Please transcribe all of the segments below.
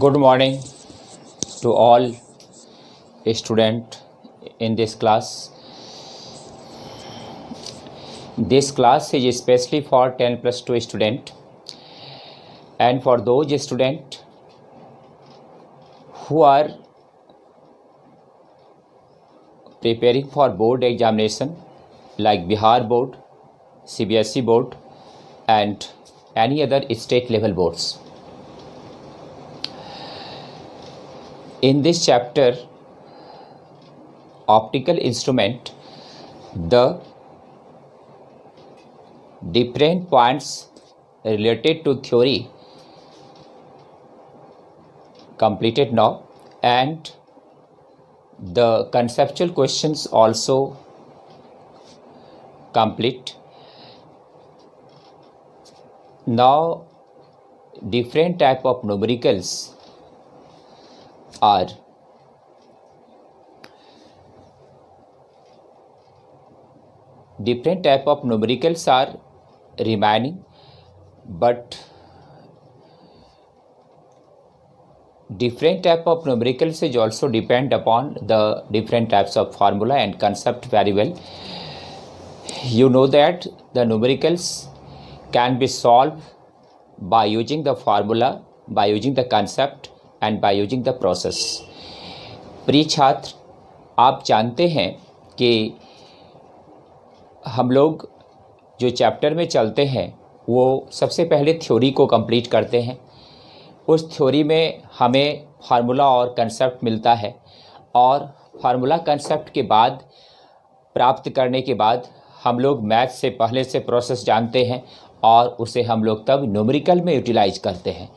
Good morning to all students in this class. This class is especially for 10+2 student and for those students who are preparing for board examination like Bihar board, CBSE board and any other state level boards. In this chapter, optical instrument, the different points related to theory completed now, and the conceptual questions also complete. Now different type of numericals are remaining, but different type of numericals is also depend upon the different types of formula and concept very well. You know that the numericals can be solved by using the formula, by using the concept and by using the process. प्रिय छात्र, आप जानते हैं कि हम लोग जो chapter में चलते हैं वो सबसे पहले थ्योरी को कंप्लीट करते हैं. उस थ्योरी में हमें फार्मूला और कंसेप्ट मिलता है और फार्मूला कंसेप्ट के बाद प्राप्त करने के बाद हम लोग मैथ से पहले से प्रोसेस जानते हैं और उसे हम लोग तब न्यूमेरिकल में यूटिलाइज करते हैं.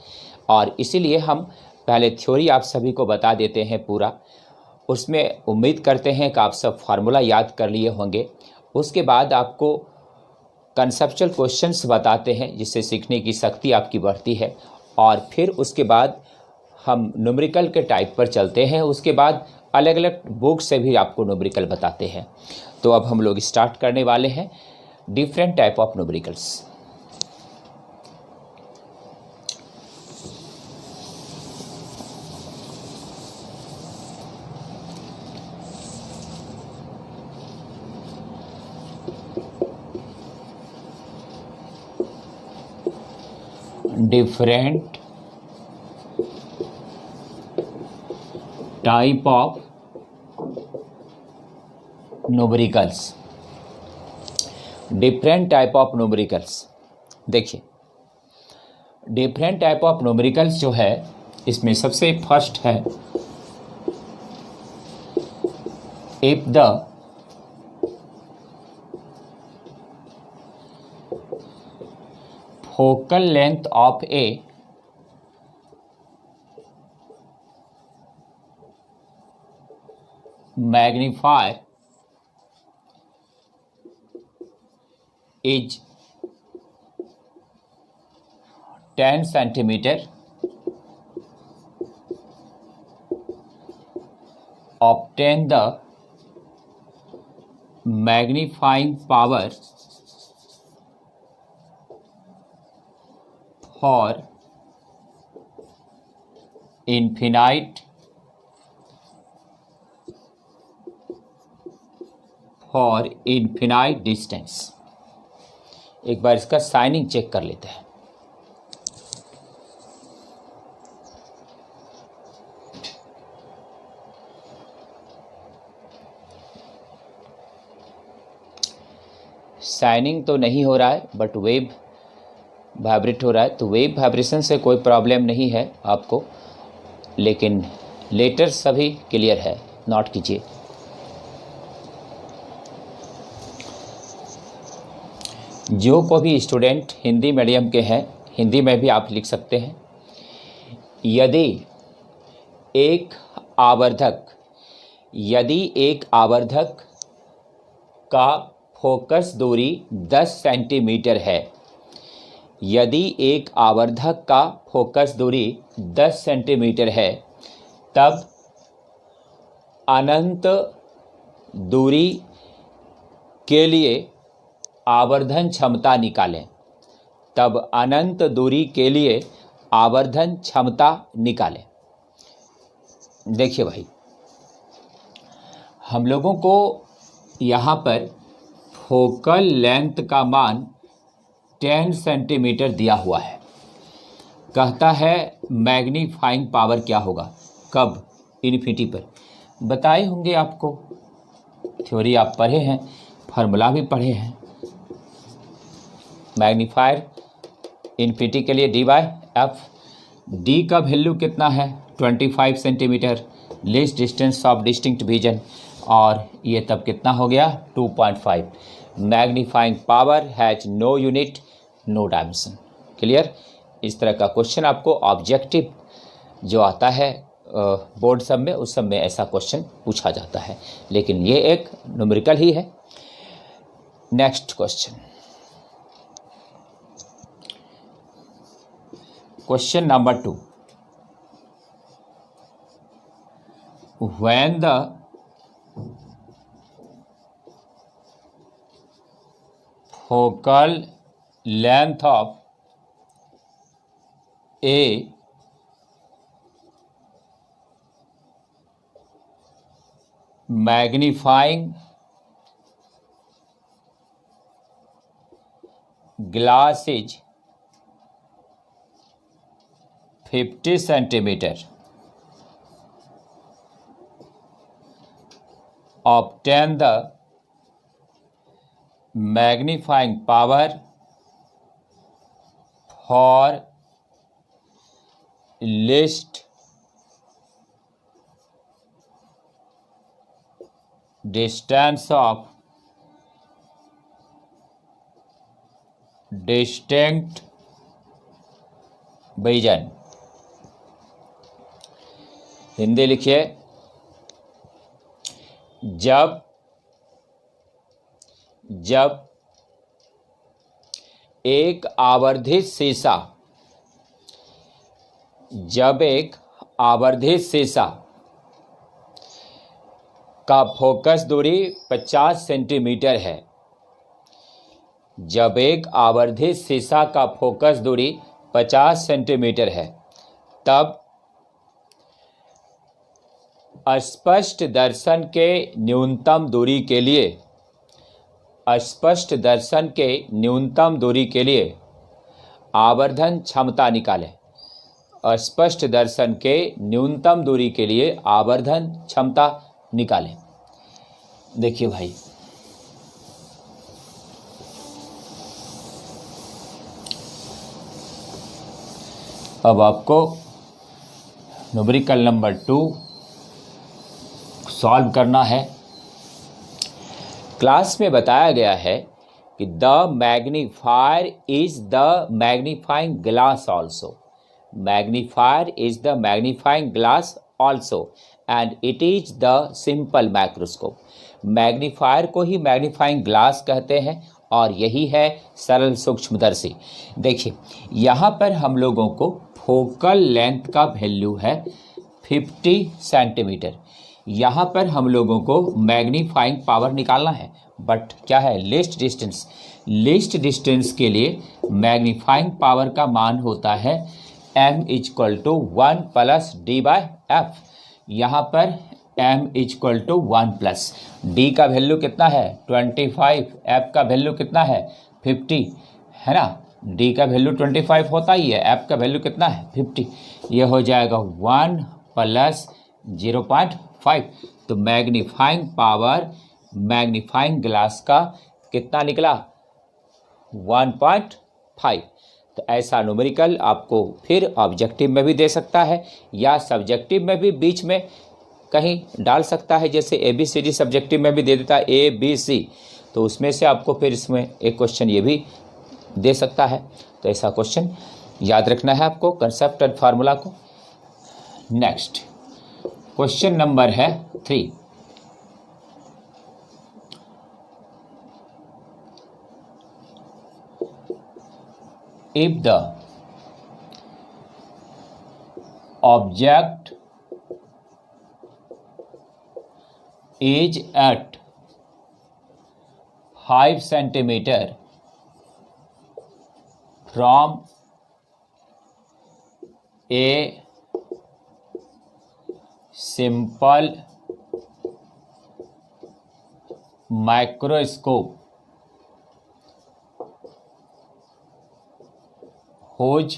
और इसीलिए हम पहले थ्योरी आप सभी को बता देते हैं पूरा. उसमें उम्मीद करते हैं कि आप सब फार्मूला याद कर लिए होंगे. उसके बाद आपको कंसेप्चुअल क्वेश्चंस बताते हैं जिससे सीखने की शक्ति आपकी बढ़ती है. और फिर उसके बाद हम न्यूमेरिकल के टाइप पर चलते हैं. उसके बाद अलग अलग बुक से भी आपको न्यूमेरिकल बताते हैं. तो अब हम लोग स्टार्ट करने वाले हैं different type of numericals. Different type of numericals. Different type of numericals. देखिए, different type of numericals जो है इसमें सबसे फर्स्ट है if the focal length of a magnifier is 10 centimeter, obtain the magnifying power for infinite distance. एक बार इसका signing check कर लेते हैं. साइनिंग तो नहीं हो रहा है बट वेव वाइब्रेट हो रहा है. तो वेव वाइब्रेशन से कोई प्रॉब्लम नहीं है आपको, लेकिन लेटर सभी क्लियर है. नोट कीजिए. जो को भी स्टूडेंट हिंदी मीडियम के हैं, हिंदी में भी आप लिख सकते हैं. यदि एक आवर्धक का फोकस दूरी 10 सेंटीमीटर है, यदि एक आवर्धक का फोकस दूरी 10 सेंटीमीटर है, तब अनंत दूरी के लिए आवर्धन क्षमता निकालें. तब अनंत दूरी के लिए आवर्धन क्षमता निकालें। देखिए भाई, हम लोगों को यहाँ पर फोकल लेंथ का मान 10 सेंटीमीटर दिया हुआ है। कहता है मैग्नीफाइंग पावर क्या होगा, कब, इन्फिनिटी पर। बताए होंगे आपको, थ्योरी आप पढ़े हैं, फार्मूला भी पढ़े हैं। मैग्नीफायर इन्फिनिटी के लिए D/F। D का वैल्यू कितना है, 25 centimetre, least distance of distinct vision, और ये तब कितना हो गया, 2.5। Magnifying power has no unit, no dimension. Clear. इस तरह का क्वेश्चन आपको ऑब्जेक्टिव जो आता है बोर्ड सब में, उस सब में ऐसा क्वेश्चन पूछा जाता है, लेकिन ये एक न्यूमेरिकल ही है। Next question, question number 2। When the focal length of a magnifying glass is 50 centimeter, obtain the magnifying power for least distance of distinct vision। Hindi लिखिए, जब एक आवर्धित शीशा का फोकस दूरी 50 सेंटीमीटर है, जब एक आवर्धित शीशा का फोकस दूरी 50 सेंटीमीटर है, तब स्पष्ट दर्शन के न्यूनतम दूरी के लिए आवर्धन क्षमता निकालें। स्पष्ट दर्शन के न्यूनतम दूरी के लिए आवर्धन क्षमता निकालें। देखिए भाई, अब आपको न्यूमेरिकल नंबर 2 सॉल्व करना है। क्लास में बताया गया है कि the magnifier is the magnifying glass also. Magnifier is the magnifying glass also and it is the simple microscope. Magnifier को ही मैग्नीफाइंग ग्लास कहते हैं और यही है सरल सूक्ष्मदर्शी। देखिए, यहाँ पर हम लोगों को फोकल लेंथ का वैल्यू है 50 सेंटीमीटर। यहाँ पर हम लोगों को मैग्नीफाइंग पावर निकालना है, बट क्या है, लीस्ट डिस्टेंस के लिए मैग्नीफाइंग पावर का मान होता है m = 1 + D/F। यहाँ पर m = 1 + D का वैल्यू कितना है, 25, F का वैल्यू कितना है, 50, है ना। D का वैल्यू 25 होता ही है, F का वैल्यू कितना है, 50। ये हो जाएगा 1 + 0.5। तो मैग्नीफाइंग पावर मैग्नीफाइंग ग्लास का कितना निकला, 1.5। तो ऐसा न्यूमेरिकल आपको फिर ऑब्जेक्टिव में भी दे सकता है या सब्जेक्टिव में भी बीच में कहीं डाल सकता है, जैसे ABCD सब्जेक्टिव में भी दे देता है ABC, तो उसमें से आपको फिर इसमें एक क्वेश्चन ये भी दे सकता है। तो ऐसा क्वेश्चन याद रखना है आपको, कंसेप्ट और फार्मूला को। नेक्स्ट क्वेश्चन नंबर है 3। If the object is at 5 centimeter from A simple microscope whose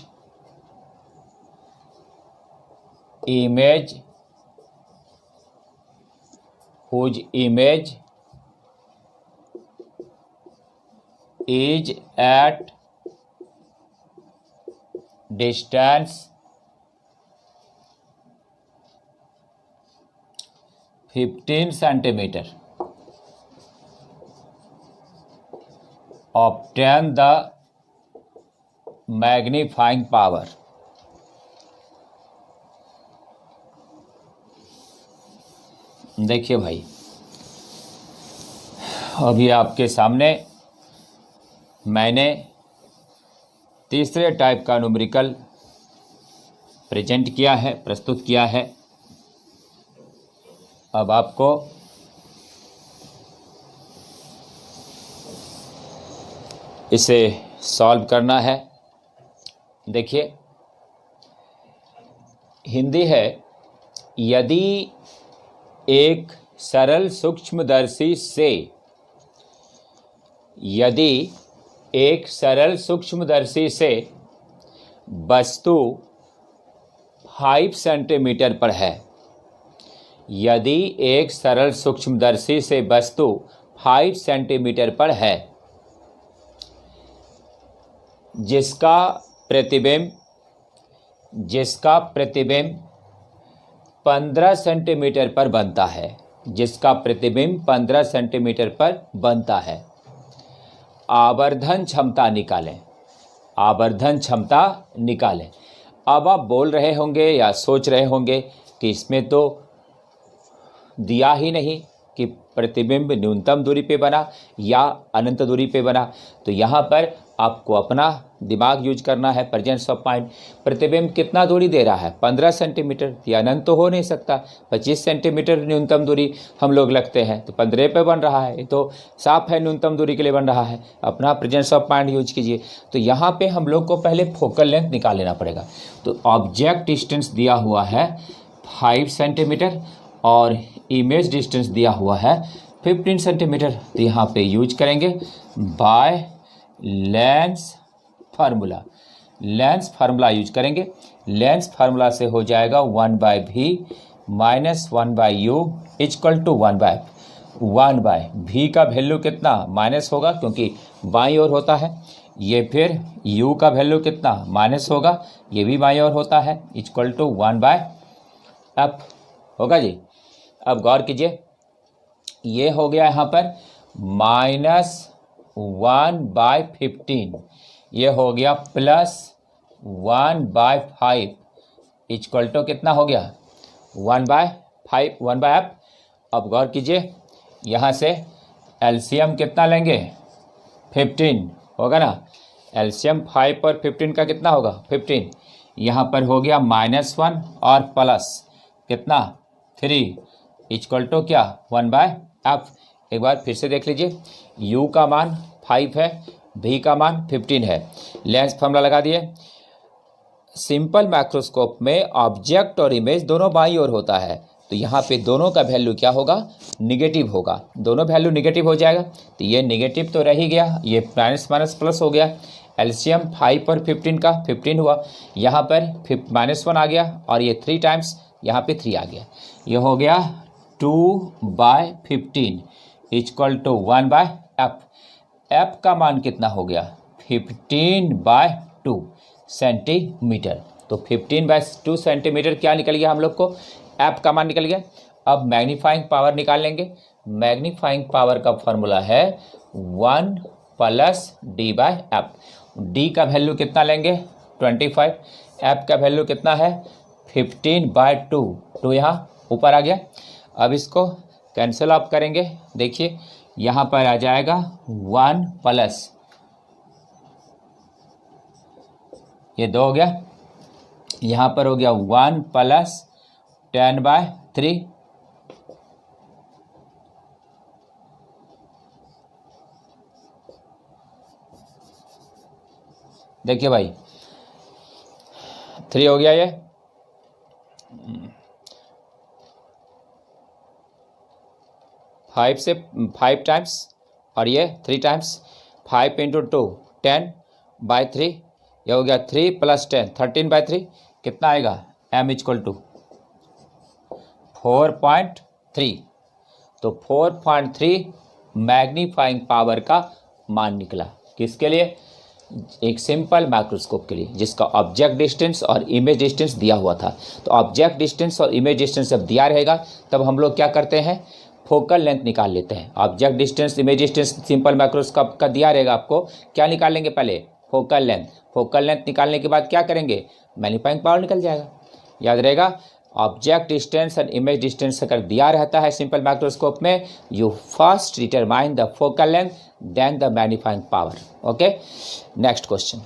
image is at distance 15 centimeter obtain the magnifying power. देखिए भाई, अभी आपके सामने मैंने तीसरे टाइप का न्यूमेरिकल प्रेजेंट किया है, प्रस्तुत किया है। अब आपको इसे सॉल्व करना है। देखिए, हिंदी है, यदि एक सरल सूक्ष्मदर्शी से वस्तु 5 सेंटीमीटर पर है, यदि एक सरल सूक्ष्मदर्शी से वस्तु 5 सेंटीमीटर पर है, जिसका प्रतिबिंब 15 सेंटीमीटर पर बनता है, जिसका प्रतिबिंब 15 सेंटीमीटर पर बनता है। आवर्धन क्षमता निकालें। अब आप बोल रहे होंगे या सोच रहे होंगे कि इसमें तो दिया ही नहीं कि प्रतिबिंब न्यूनतम दूरी पे बना या अनंत दूरी पे बना। तो यहाँ पर आपको अपना दिमाग यूज करना है, प्रेजेंस ऑफ माइंड। प्रतिबिंब कितना दूरी दे रहा है? 15 सेंटीमीटर। या अनंत तो हो नहीं सकता, 25 सेंटीमीटर न्यूनतम दूरी हम लोग लगते हैं, तो 15 पे बन रहा है, तो साफ है न्यूनतम दूरी के लिए बन रहा है। अपना प्रेजेंस ऑफ माइंड यूज कीजिए। तो यहाँ पे हम लोग को पहले फोकल लेंथ निकाल लेना पड़ेगा। तो ऑब्जेक्ट डिस्टेंस दिया हुआ है 5 सेंटीमीटर और इमेज डिस्टेंस दिया हुआ है 15 सेंटीमीटर। तो यहाँ पे यूज करेंगे बाय लेंस फार्मूला यूज करेंगे। लेंस फार्मूला से हो जाएगा 1/v minus 1/u equal to 1/v। v का वैल्यू कितना? माइनस होगा क्योंकि बाईं ओर होता है। ये फिर u का वैल्यू कितना? माइनस होगा, ये भी बाईं ओर होता है, इक्वल टू 1/f होगा जी। अब गौर कीजिए, ये हो गया यहाँ पर -1/15, ये हो गया +1/5 इक्वल टू कितना हो गया? 1/f। अब गौर कीजिए, यहाँ से एलसीएम कितना लेंगे? 15 होगा ना। एलसीएम 5 और 15 का कितना होगा? 15। यहाँ पर हो गया -1 और प्लस कितना? 3 इक्वल टू क्या? 1/f। एक बार फिर से देख लीजिए, u का मान 5 है, v का मान 15 है। लेंस फार्मूला लगा दिए। सिंपल माइक्रोस्कोप में ऑब्जेक्ट और इमेज दोनों बाईं ओर होता है, तो यहाँ पे दोनों का वैल्यू क्या होगा? निगेटिव होगा। दोनों वैल्यू निगेटिव हो जाएगा, तो ये निगेटिव तो रह ही गया, ये माइनस माइनस प्लस हो गया। एलसीएम 5 और 15 का 15 हुआ, यहाँ पर -1 आ गया और ये 3 टाइम्स यहाँ पे 3 आ गया। ये हो गया 2/15 इक्वल टू 1/f। f का मान कितना हो गया? 15/2 सेंटीमीटर। तो 15/2 सेंटीमीटर क्या निकल गया हम लोग को? f का मान निकल गया। अब मैग्नीफाइंग पावर निकाल लेंगे। मैग्नीफाइंग पावर का फॉर्मूला है 1 + d/f। d का वैल्यू कितना लेंगे? 25। f का वैल्यू कितना है? 15/2। तो यहाँ ऊपर आ गया। अब इसको कैंसिल ऑफ करेंगे। देखिए, यहाँ पर आ जाएगा 1 प्लस, ये 2 हो गया, यहाँ पर हो गया 1 + 10/3। देखिए भाई, 3 हो गया ये, 5 से 5 टाइम्स और ये 3 टाइम्स, 5 × 2 10/3, ये हो गया 3 + 10 13/3, कितना आएगा m = 4.3। तो 4.3 मैग्नीफाइंग पावर का मान निकला। किसके लिए? एक सिंपल माइक्रोस्कोप के लिए, जिसका ऑब्जेक्ट डिस्टेंस और इमेज डिस्टेंस दिया हुआ था। तो ऑब्जेक्ट डिस्टेंस और इमेज डिस्टेंस जब दिया रहेगा तब हम लोग क्या करते हैं, फोकल लेंथ निकाल लेते हैं। Object distance, image distance simple microscope का दिया रहेगा आपको, क्या निकालेंगे पहले, फोकल लेंथ। फोकल लेंथ निकालने के बाद क्या करेंगे, मैग्नीफाइंग पावर निकल जाएगा। याद रहेगा, ऑब्जेक्ट डिस्टेंस और इमेज डिस्टेंस अगर दिया रहता है सिंपल माइक्रोस्कोप में, you first determine the focal length then the magnifying power. Okay, next question.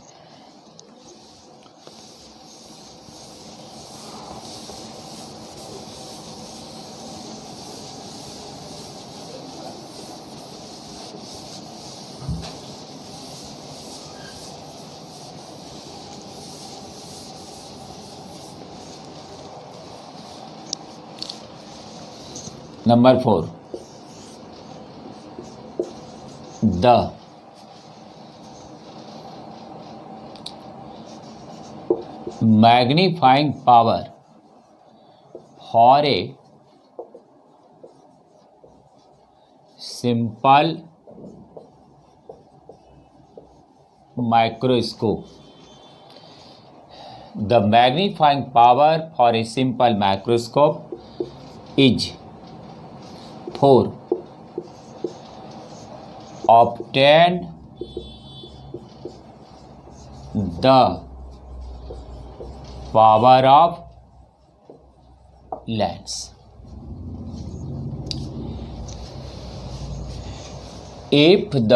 Number 4, the magnifying power for a simple microscope. The magnifying power for a simple microscope is 4 obtained the power of lens if the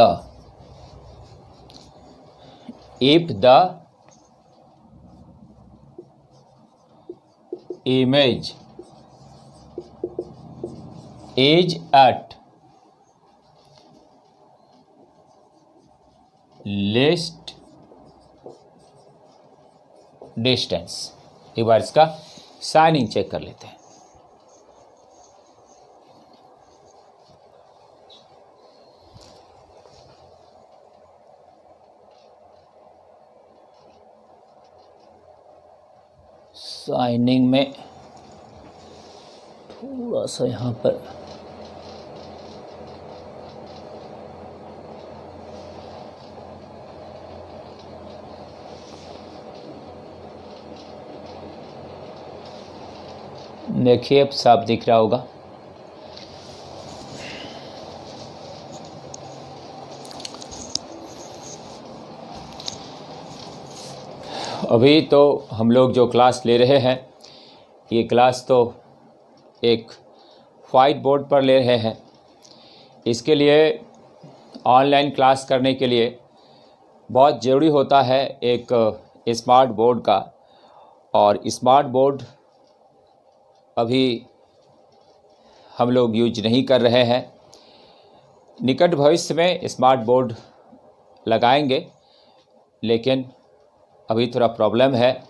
image is at least distance। एक बार इसका signing check कर लेते हैं। Signing में थोड़ा सा यहाँ पर देखिए, अब साफ दिख रहा होगा। अभी तो हम लोग जो क्लास ले रहे हैं, ये क्लास तो एक वाइट बोर्ड पर ले रहे हैं। इसके लिए ऑनलाइन क्लास करने के लिए बहुत ज़रूरी होता है एक स्मार्ट बोर्ड का, और स्मार्ट बोर्ड अभी हम लोग यूज नहीं कर रहे हैं। निकट भविष्य में स्मार्ट बोर्ड लगाएंगे, लेकिन अभी थोड़ा प्रॉब्लम है।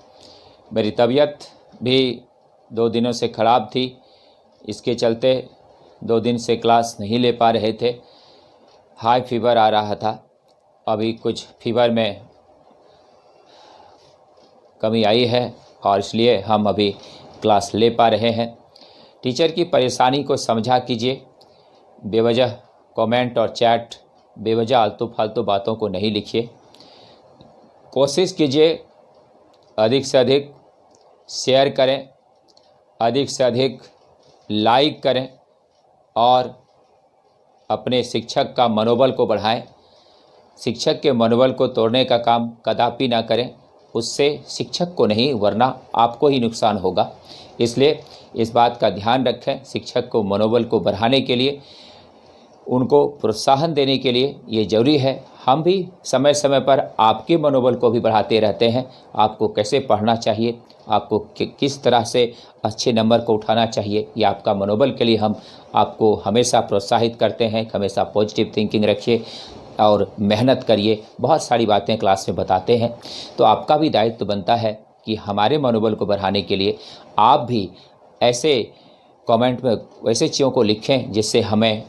मेरी तबीयत भी 2 दिनों से ख़राब थी, इसके चलते 2 दिन से क्लास नहीं ले पा रहे थे। हाई फीवर आ रहा था, अभी कुछ फीवर में कमी आई है और इसलिए हम अभी क्लास ले पा रहे हैं। टीचर की परेशानी को समझा कीजिए। बेवजह कमेंट और चैट, बेवजह आलतू फालतू बातों को नहीं लिखिए। कोशिश कीजिए अधिक से अधिक शेयर करें, अधिक से अधिक लाइक करें और अपने शिक्षक का मनोबल को बढ़ाएं। शिक्षक के मनोबल को तोड़ने का काम कदापि ना करें, उससे शिक्षक को नहीं वरना आपको ही नुकसान होगा। इसलिए इस बात का ध्यान रखें। शिक्षक को मनोबल को बढ़ाने के लिए, उनको प्रोत्साहन देने के लिए ये ज़रूरी है। हम भी समय समय पर आपके मनोबल को भी बढ़ाते रहते हैं। आपको कैसे पढ़ना चाहिए, आपको किस तरह से अच्छे नंबर को उठाना चाहिए, ये आपका मनोबल के लिए हम आपको हमेशा प्रोत्साहित करते हैं। हमेशा पॉजिटिव थिंकिंग रखिए और मेहनत करिए। बहुत सारी बातें क्लास में बताते हैं, तो आपका भी दायित्व बनता है कि हमारे मनोबल को बढ़ाने के लिए आप भी ऐसे कमेंट में वैसे चीज़ों को लिखें जिससे हमें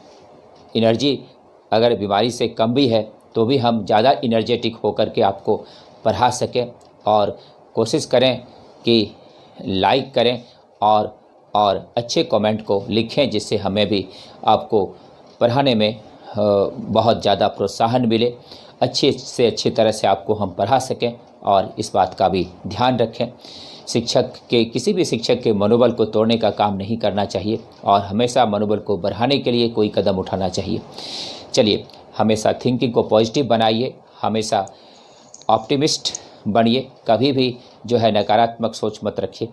एनर्जी, अगर बीमारी से कम भी है तो भी हम ज़्यादा इनर्जेटिक होकर के आपको पढ़ा सकें। और कोशिश करें कि लाइक करें और अच्छे कमेंट को लिखें जिससे हमें भी आपको पढ़ाने में बहुत ज़्यादा प्रोत्साहन मिले, अच्छे से अच्छी तरह से आपको हम पढ़ा सकें। और इस बात का भी ध्यान रखें, किसी भी शिक्षक के मनोबल को तोड़ने का काम नहीं करना चाहिए और हमेशा मनोबल को बढ़ाने के लिए कोई कदम उठाना चाहिए। चलिए, हमेशा थिंकिंग को पॉजिटिव बनाइए, हमेशा ऑप्टिमिस्ट बनिए, कभी भी जो है नकारात्मक सोच मत रखिए।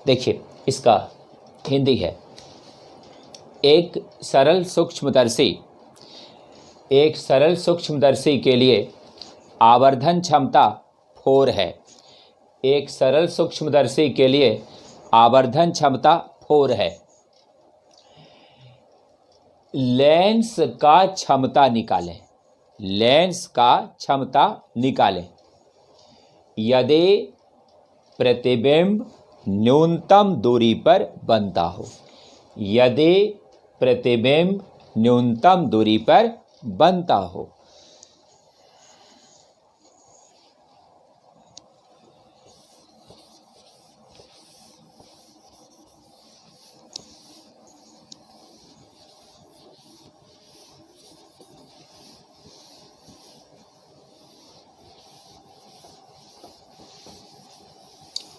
देखिए, इसका हिंदी है, एक सरल सूक्ष्मदर्शी के लिए आवर्धन क्षमता 4 है। एक सरल सूक्ष्मदर्शी के लिए आवर्धन क्षमता 4 है। लेंस का क्षमता निकालें। यदि प्रतिबिंब न्यूनतम दूरी पर बनता हो। यदि प्रतिबिंब न्यूनतम दूरी पर बनता हो।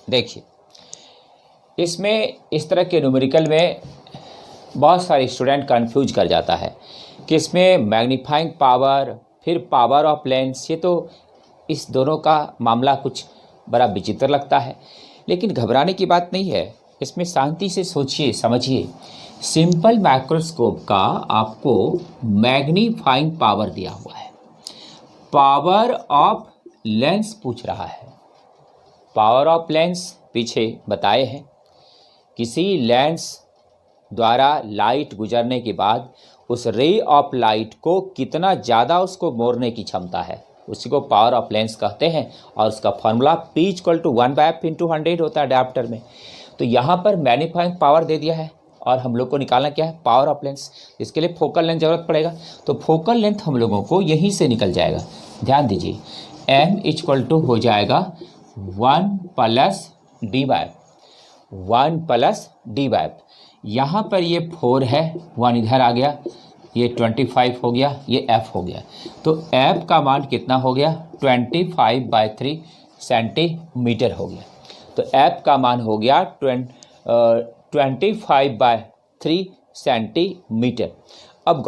देखिए, इसमें इस तरह के न्यूमेरिकल में बहुत सारे स्टूडेंट कंफ्यूज कर जाता है कि इसमें मैग्नीफाइंग पावर फिर पावर ऑफ लेंस, ये तो इस दोनों का मामला कुछ बड़ा विचित्र लगता है, लेकिन घबराने की बात नहीं है। इसमें शांति से सोचिए, समझिए। सिंपल माइक्रोस्कोप का आपको मैग्नीफाइंग पावर दिया हुआ है, पावर ऑफ लेंस पूछ रहा है। पावर ऑफ लेंस पीछे बताए हैं, किसी लेंस द्वारा लाइट गुजरने के बाद उस रे ऑफ लाइट को कितना ज़्यादा उसको मोड़ने की क्षमता है, उसी को पावर ऑफ लेंस कहते हैं। और उसका फॉर्मूला P = 1/f × 100 होता है डायोप्टर में। तो यहाँ पर मैग्नीफाइंग पावर दे दिया है और हम लोग को निकालना क्या है, पावर ऑफ लेंस। इसके लिए फोकल लेंथ ज़रूरत पड़ेगा, तो फोकल लेंथ हम लोगों को यहीं से निकल जाएगा। ध्यान दीजिए, M = हो जाएगा 1 + d/f। 1 + d/f। यहाँ पर ये 4 है, 1 इधर आ गया, ये 25 हो गया, ये f हो गया। तो f का मान कितना हो गया, 25/3 सेंटीमीटर हो गया। तो f का मान हो गया 25/3 सेंटीमीटर। अब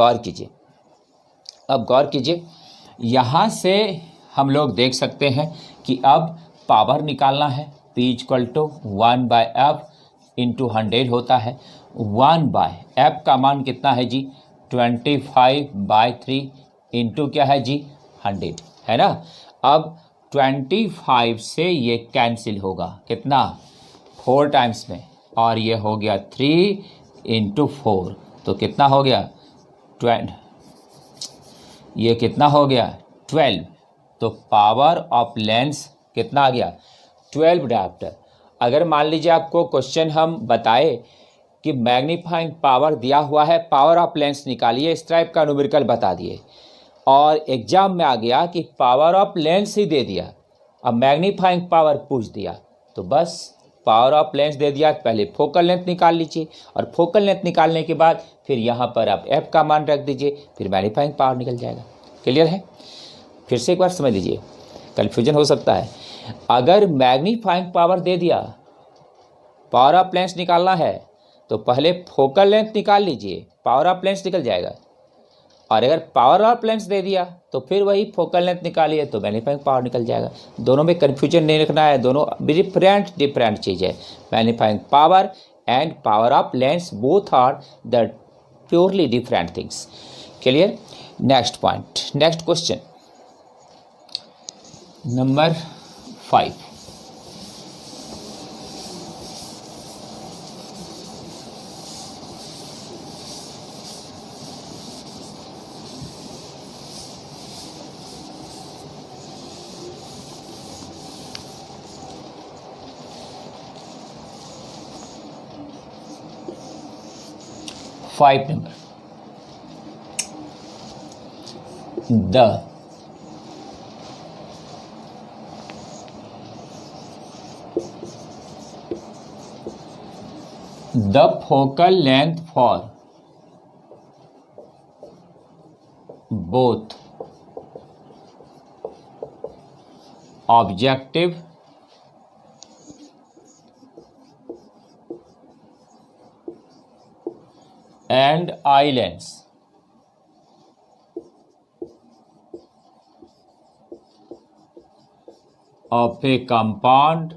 गौर कीजिए, यहाँ से हम लोग देख सकते हैं कि अब पावर निकालना है। P = 1/f × 100 होता है। 1/f का मान कितना है जी, 25/3 इंटू क्या है जी, 100 है ना। अब 25 से ये कैंसिल होगा, कितना, 4 टाइम्स में, और ये हो गया 3 × 4, तो कितना हो गया, ये कितना हो गया, 12। तो पावर ऑफ लेंस कितना आ गया, 12 डायोप्टर। अगर मान लीजिए आपको क्वेश्चन हम बताए कि मैग्नीफाइंग पावर दिया हुआ है, पावर ऑफ लेंस निकालिए, इस टाइप का न्यूमेरिकल बता दिए, और एग्जाम में आ गया कि पावर ऑफ लेंस ही दे दिया, अब मैग्नीफाइंग पावर पूछ दिया, तो बस पावर ऑफ लेंस दे दिया, पहले फोकल लेंथ निकाल लीजिए, और फोकल लेंथ निकालने के बाद फिर यहाँ पर आप f का मान रख दीजिए, फिर मैग्नीफाइंग पावर निकल जाएगा। क्लियर है? फिर से एक बार समझ लीजिए, कन्फ्यूजन हो सकता है। अगर मैग्नीफाइंग पावर दे दिया, पावर ऑफ लेंस निकालना है, तो पहले फोकल लेंथ निकाल लीजिए, पावर ऑफ लेंस निकल जाएगा। और अगर पावर ऑफ लेंस दे दिया तो फिर वही फोकल लेंथ निकालिए तो मैग्नीफाइंग पावर निकल जाएगा। दोनों में कन्फ्यूजन नहीं रखना है, दोनों डिफरेंट चीज़ है। Magnifying power and power of lens both are the purely different things. Clear? Next point, next question number 5। 5 number, the focal length for both objective and eye lens of a compound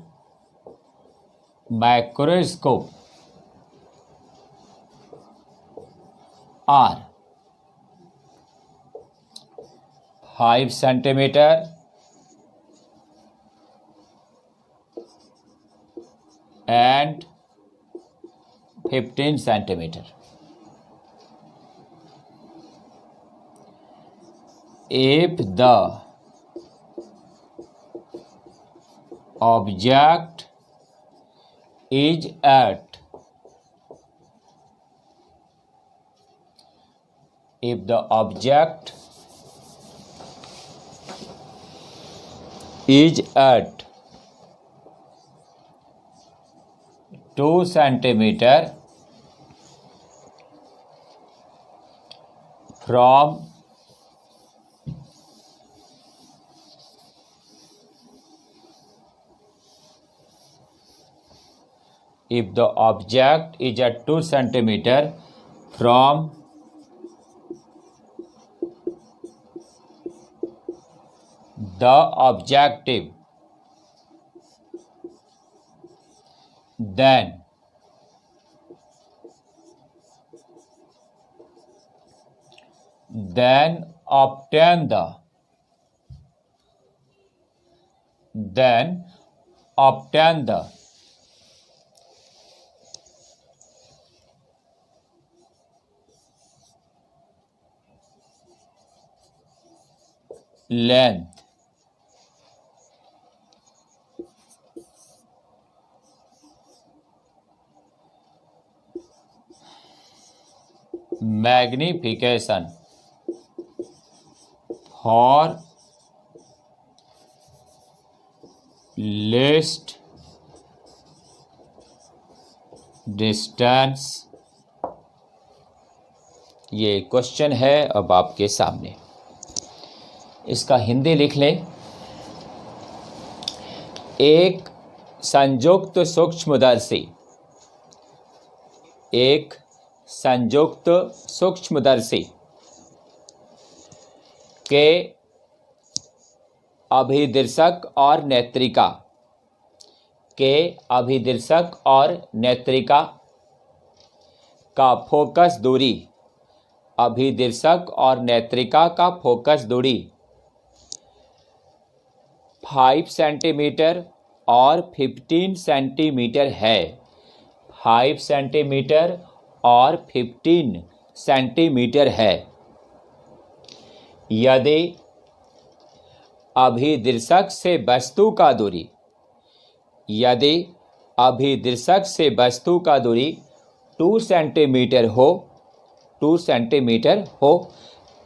microscope are 5 centimeter and 15 centimeter. If the object is at if the object is at 2 centimeter from if the object is at 2 centimeter from the objective, then obtain the length magnification for least distance। ये question है अब आपके सामने, इसका हिंदी लिख लें। एक संयुक्त सूक्ष्मदर्शी के अभिदर्शक और नेत्रिका का फोकस दूरी, अभिदर्शक और नेत्रिका का फोकस दूरी 5 सेंटीमीटर और 15 सेंटीमीटर है। 5 सेंटीमीटर और 15 सेंटीमीटर है। यदि अभिदर्शक से वस्तु का दूरी 2 सेंटीमीटर हो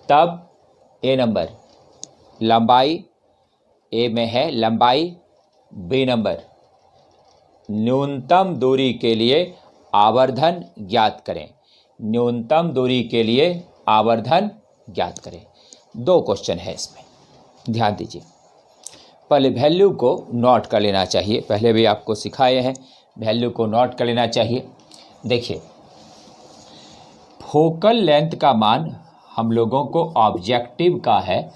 तब ए नंबर लंबाई, ए में है लंबाई, बी नंबर न्यूनतम दूरी के लिए आवर्धन ज्ञात करें। न्यूनतम दूरी के लिए आवर्धन ज्ञात करें। 2 क्वेश्चन है इसमें, ध्यान दीजिए। पहले वैल्यू को नोट कर लेना चाहिए, पहले भी आपको सिखाए हैं, वैल्यू को नोट कर लेना चाहिए। देखिए, फोकल लेंथ का मान हम लोगों को ऑब्जेक्टिव का है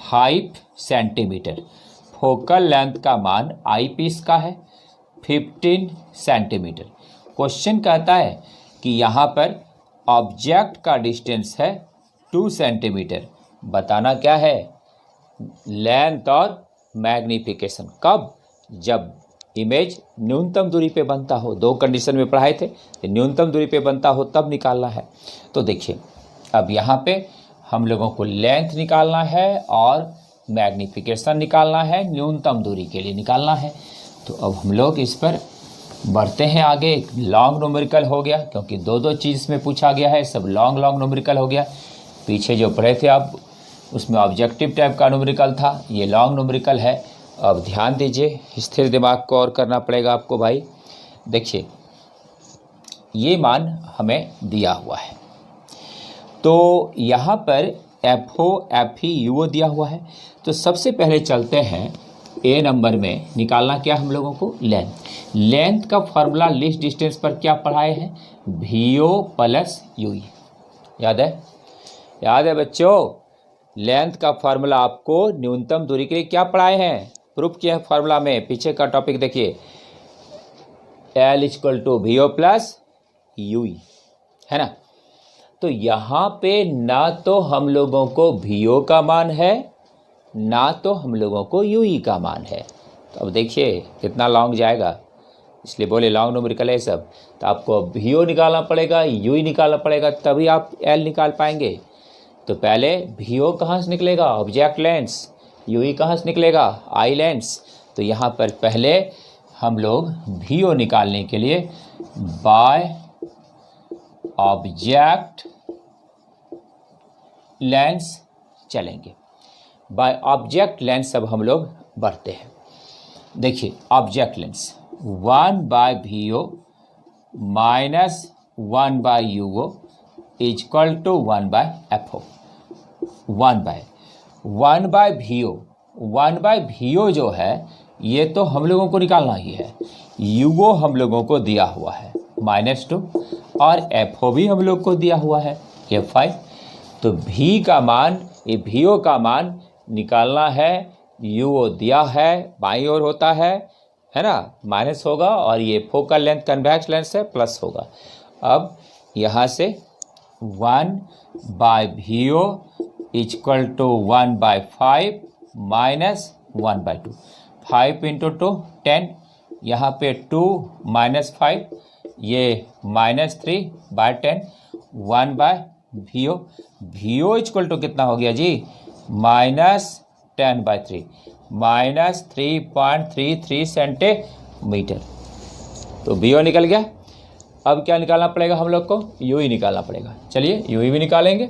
5 सेंटीमीटर। फोकल लेंथ का मान आई पीस का है 15 सेंटीमीटर। क्वेश्चन कहता है कि यहाँ पर ऑब्जेक्ट का डिस्टेंस है 2 सेंटीमीटर। बताना क्या है? लेंथ और मैग्नीफिकेशन। कब? जब इमेज न्यूनतम दूरी पे बनता हो। 2 कंडीशन में पढ़ाए थे, न्यूनतम दूरी पे बनता हो तब निकालना है। तो देखिए, अब यहाँ पे हम लोगों को लेंथ निकालना है और मैग्नीफिकेशन निकालना है, न्यूनतम दूरी के लिए निकालना है। तो अब हम लोग इस पर बढ़ते हैं आगे। लॉन्ग न्यूमेरिकल हो गया, क्योंकि दो दो चीज़ में पूछा गया है, सब लॉन्ग न्यूमेरिकल हो गया। पीछे जो पढ़े थे आप उसमें ऑब्जेक्टिव टाइप का न्यूमेरिकल था, ये लॉन्ग न्यूमेरिकल है। अब ध्यान दीजिए, स्थिर दिमाग को और करना पड़ेगा आपको भाई। देखिए ये मान हमें दिया हुआ है, तो यहाँ पर FO FE UO दिया हुआ है। तो सबसे पहले चलते हैं ए नंबर में, निकालना क्या हम लोगों को, लेंथ। लेंथ का फॉर्मूला लिस्ट डिस्टेंस पर क्या पढ़ाए हैं, VO प्लस UE। याद है, याद है बच्चों, लेंथ का फार्मूला आपको न्यूनतम दूरी के लिए क्या पढ़ाए हैं, प्रूफ किया है फार्मूला में। पीछे का टॉपिक देखिए, L = VO प्लस UE, है ना। तो यहाँ पे ना तो हम लोगों को VO का मान है, ना तो हम लोगों को UE का मान है। तो अब देखिए कितना लॉन्ग जाएगा, इसलिए बोले लॉन्ग न्यूमेरिकल है सब। तो आपको VO निकालना पड़ेगा, UE निकालना पड़ेगा, तभी आप L निकाल पाएंगे। तो पहले VO कहाँ से निकलेगा, ऑब्जेक्ट लेंस। UE कहाँ से निकलेगा, आई लेंस। तो यहाँ पर पहले हम लोग VO निकालने के लिए बाय ऑब्जेक्ट लेंस चलेंगे। बाय ऑब्जेक्ट लेंस अब हम लोग बढ़ते हैं। देखिए object lens 1/VO minus 1/UO equal to 1/FO। 1/VO जो है ये तो हम लोगों को निकालना ही है, UO हम लोगों को दिया हुआ है -2, और FO भी हम लोग को दिया हुआ है F5। तो V का मान, ये VO का मान निकालना है, UO दिया है, बाईं ओर होता है ना, माइनस होगा, और ये फोकल लेंथ कन्वेक्स लेंस है, प्लस होगा। अब यहाँ से 1/VO इक्वल टू 1/5 माइनस 1/2, 5 × 2 10, यहाँ पे 2 - 5, ये -3/10, 1/VO। VO इक्वल टू कितना हो गया जी, -10/3, -3.33 सेंटीमीटर। तो VO निकल गया। अब क्या निकालना पड़ेगा हम लोग को, UE निकालना पड़ेगा। चलिए UE भी निकालेंगे,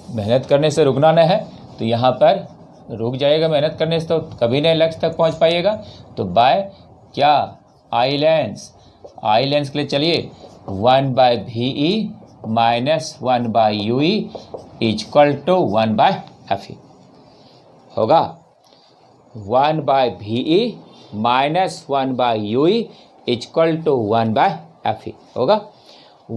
मेहनत करने से रुकना नहीं है। तो यहाँ पर रुक जाइएगा मेहनत करने से तो कभी नहीं लक्ष्य तक पहुँच पाइएगा। तो बाय क्या, आई लेंस। आई लेंस के लिए चलिए 1/VE minus 1/UE equal to 1/FE होगा। 1/VE minus 1/UE equal to 1/FE होगा।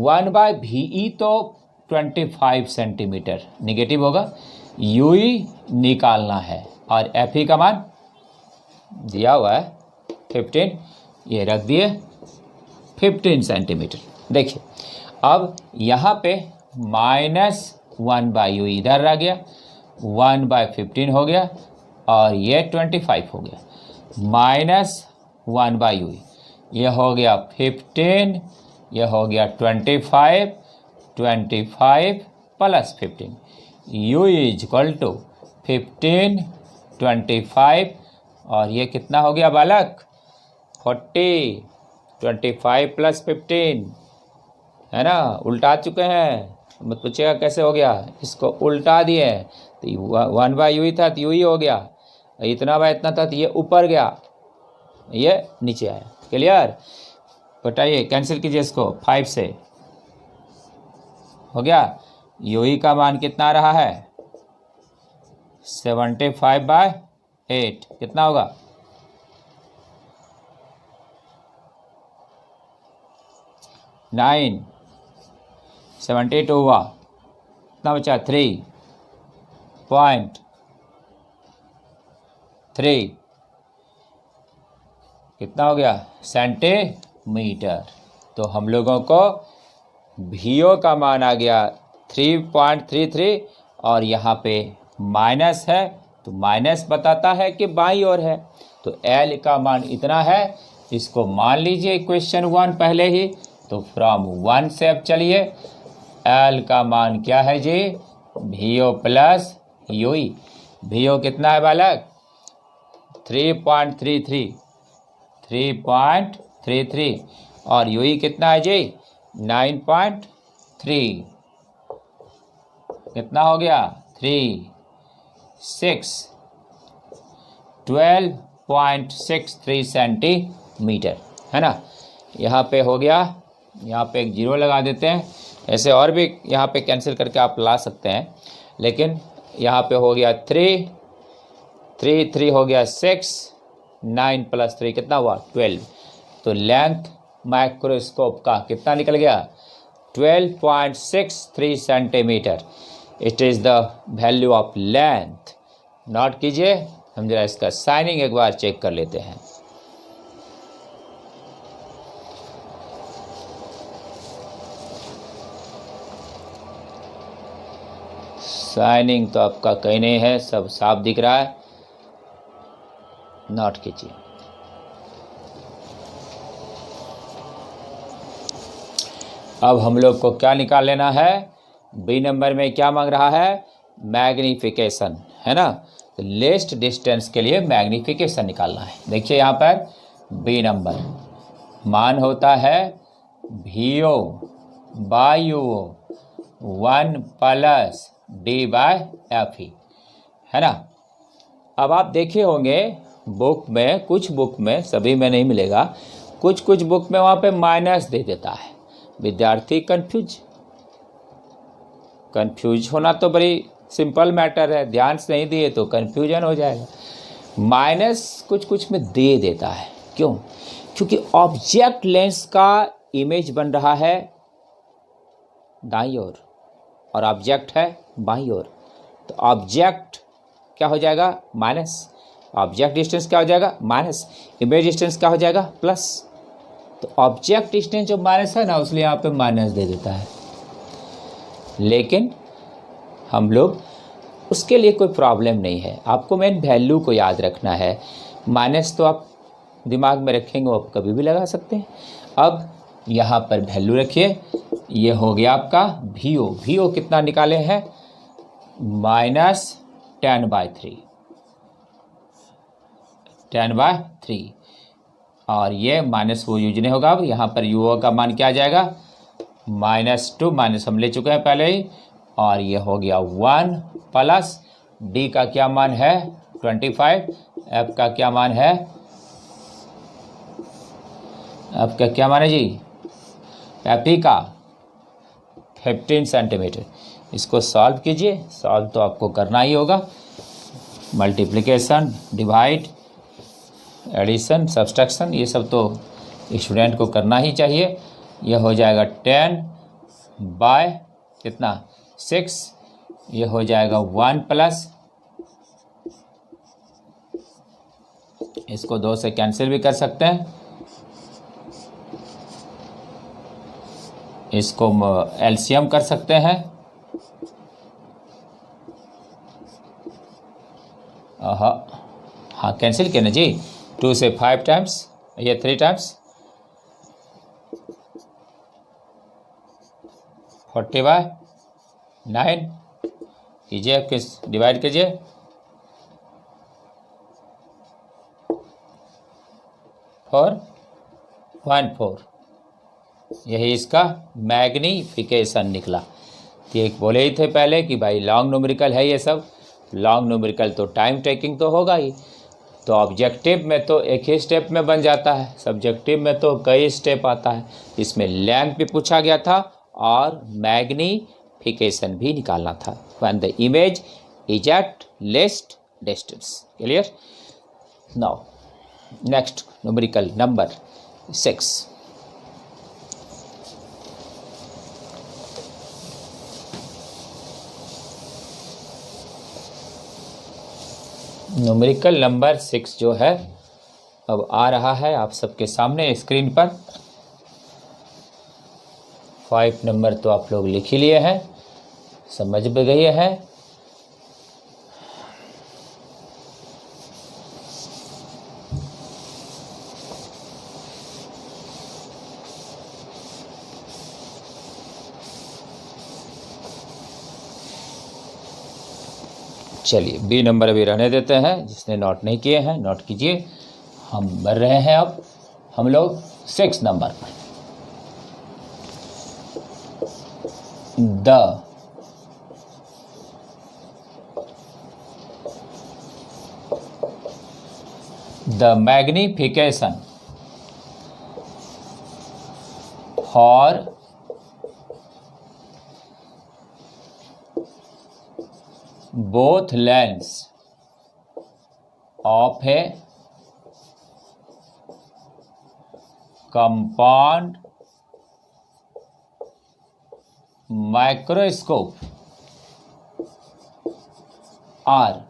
1/VE तो 25 सेंटीमीटर निगेटिव होगा, UE निकालना है, और FE का मान दिया हुआ है 15, ये रख दिए 15 सेंटीमीटर। देखिए अब यहाँ पे -1/UE इधर रह गया, 1/15 हो गया, और ये 25 हो गया, -1/UE, ये हो गया 15, ये हो गया 25, 25 प्लस 15, UE इक्वल टू 15, 25, और ये कितना हो गया बालक, 40, 25 प्लस 15, है ना। उल्टा चुके हैं, मत पूछिएगा कैसे हो गया, इसको उल्टा दिए। तो 1/UE था तो UE हो गया, इतना बाय इतना था तो ये ऊपर गया, ये नीचे आया। क्लियर, बताइए कैंसिल कीजिए इसको, 5 से हो गया। UE का मान कितना रहा है, 75/8, कितना होगा, 9, 72 हुआ, कितना बचा, 3.3, कितना हो गया सेंटीमीटर। तो हम लोगों को VO का मान आ गया 3.33, और यहाँ पे माइनस है तो माइनस बताता है कि बाईं ओर है। तो L का मान इतना है, इसको मान लीजिए क्वेश्चन 1 पहले ही। तो फ्रॉम 1 से अब चलिए, L का मान क्या है जी, VO प्लस UE। VO कितना है बालक, 3.33, और यूई कितना है जी 9.3, कितना हो गया 3 6 12.63 सेंटीमीटर, है ना। यहाँ पे हो गया, यहाँ पे एक जीरो लगा देते हैं। ऐसे और भी यहाँ पे कैंसिल करके आप ला सकते हैं, लेकिन यहाँ पे हो गया 3 3 हो गया 6, 9 + 3 कितना हुआ 12। तो लेंथ माइक्रोस्कोप का कितना निकल गया 12.63 centimetre. It is the value of length. Note कीजिए। हम जरा इसका साइनिंग एक बार चेक कर लेते हैं। साइनिंग तो आपका कहीं नहीं है, सब साफ दिख रहा है। नोट कीजिए। अब हम लोग को क्या निकाल लेना है, बी नंबर में क्या मांग रहा है मैग्नीफिकेशन, है ना। तो लेस्ट डिस्टेंस के लिए मैग्नीफिकेशन निकालना है। देखिए यहाँ पर बी नंबर मान होता है VO बाय UO 1 + D/FE, है ना। अब आप देखे होंगे बुक में, कुछ बुक में, सभी में नहीं मिलेगा, कुछ बुक में वहाँ पे माइनस दे देता है। विद्यार्थी कंफ्यूज होना तो बड़ी सिंपल मैटर है, ध्यान से नहीं दिए तो कंफ्यूजन हो जाएगा। माइनस कुछ में दे देता है, क्यों? क्योंकि ऑब्जेक्ट लेंस का इमेज बन रहा है दाईं ओर और ऑब्जेक्ट है बाईं ओर। तो ऑब्जेक्ट क्या हो जाएगा माइनस, ऑब्जेक्ट डिस्टेंस क्या हो जाएगा माइनस, इमेज डिस्टेंस क्या हो जाएगा प्लस। तो ऑब्जेक्ट डिस्टेंस जो माइनस है ना, उसलिए यहाँ पे माइनस दे देता है। लेकिन हम लोग उसके लिए कोई प्रॉब्लम नहीं है, आपको मेन वैल्यू को याद रखना है। माइनस तो आप दिमाग में रखेंगे, आप कभी भी लगा सकते हैं। अब यहाँ पर वैल्यू रखिए, ये हो गया आपका VO कितना निकाले हैं -10/3 और ये माइनस वो यूज नहीं होगा। अब यहाँ पर UO का मान क्या आ जाएगा -2, माइनस हम ले चुके हैं पहले ही, और ये हो गया 1 + D का क्या मान है 25, F का क्या मान है, F का क्या मान है जी FE का 15 सेंटीमीटर। इसको सॉल्व कीजिए, सॉल्व तो आपको करना ही होगा। मल्टीप्लिकेशन, डिवाइड, एडिशन, सब्सट्रैक्शन, ये सब तो स्टूडेंट को करना ही चाहिए। ये हो जाएगा 10 कितना 6, ये हो जाएगा 1 +, इसको 2 से कैंसिल भी कर सकते हैं, इसको एलसीएम कर सकते हैं। हाँ कैंसिल किया ना जी, 2 से 5 टाइम्स, ये 3 टाइम्स 40/9 कीजिए, किस डिवाइड कीजिए 4.4, यही इसका मैग्नीफिकेशन निकला। तो एक बोले ही थे पहले कि भाई लॉन्ग न्यूमेरिकल है, ये सब लॉन्ग न्यूमेरिकल तो टाइम टेकिंग तो होगा ही। तो ऑब्जेक्टिव में तो एक ही स्टेप में बन जाता है, सब्जेक्टिव में तो कई स्टेप आता है। इसमें लेंथ भी पूछा गया था और मैग्नीफिकेशन भी निकालना था। When the image is at least distance. Clear? Now next numerical number 6। Numerical number 6 जो है अब आ रहा है आप सबके सामने स्क्रीन पर। 5 नंबर तो आप लोग लिख ही लिए हैं, समझ भी गए हैं। चलिए बी नंबर अभी रहने देते हैं, जिसने नोट नहीं किए हैं नोट कीजिए। हम बढ़ रहे हैं अब हम लोग 6 नंबर पर। the magnification for both lens of a compound microscope are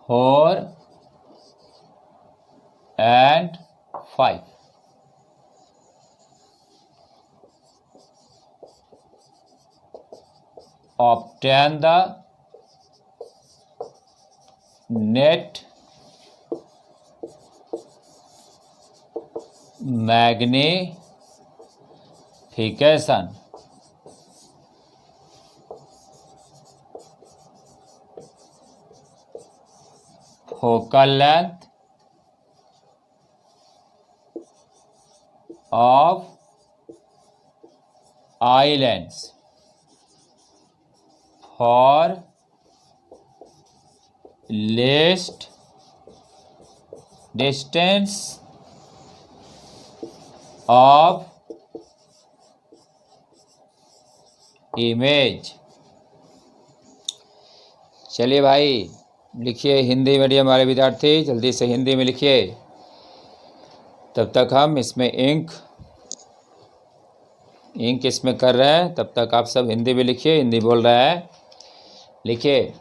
4 and 5. Obtain the net magnification focal length of eye lens for least distance of image। चलिए भाई लिखिए, हिंदी मीडियम वाले विद्यार्थी जल्दी से हिंदी में लिखिए, तब तक हम इसमें इंक इसमें कर रहे हैं, तब तक आप सब हिंदी में लिखिए। हिंदी बोल रहा है, लिखिए।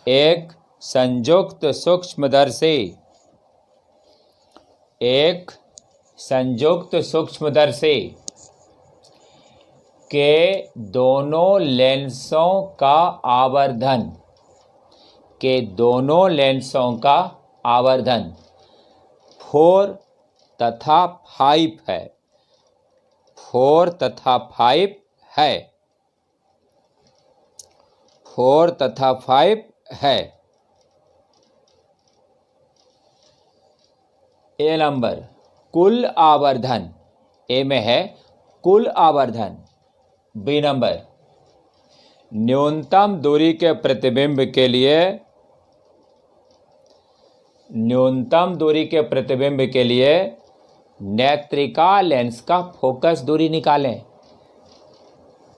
एक संयुक्त सूक्ष्मदर्शी के दोनों लेंसों का आवर्धन 4 तथा 5 है। 4 तथा 5 है। 4 तथा 5 है। ए नंबर कुल आवर्धन, ए में है कुल आवर्धन। बी नंबर न्यूनतम दूरी के प्रतिबिंब के लिए नेत्रिका लेंस का फोकस दूरी निकालें।